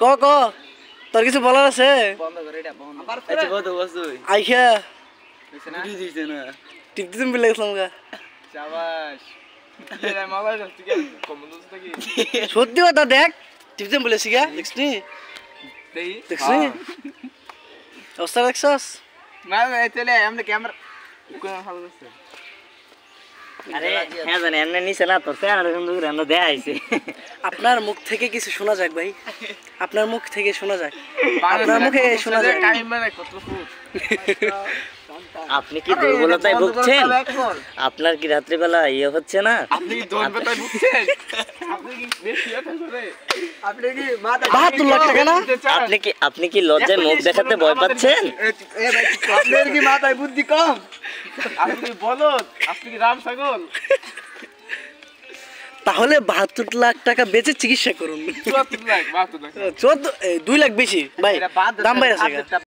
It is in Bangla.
ক ক তোর কিছু বলার আছে আইখা টিপ দিতে বলে গেছিলাম গা সত্যি কথা দেখ টিপ দিতে বলেছি গা দেখছি দেখছি অবস্থা দেখছস আপনার মুখ থেকে কিছু শোনা যাক ভাই আপনার মুখ থেকে শোনা যাক আপনার মুখে শোনা যাক আপনি কি দুর্বলতায় ভুগছেন আপনার কি রাত্রিবেলা ইয়ে হচ্ছে না আপনি দুর্বলতায় ভুগছেন আপনি কি বেশি কথা করে আপনি কি মাথা 72 লাখ টাকা না আপনি কি লজ্জায় মুখ দেখাতে ভয় পাচ্ছেন এ ভাই আপনার কি মাথায় বুদ্ধি কম আপনি বলদ আপনি কি রাম ছাগল তাহলে 72 লাখ টাকা বেচে চিকিৎসা করুন 74 লাখ 72 লাখ 2 লাখ বেশি ভাই দাম বাইরে আছে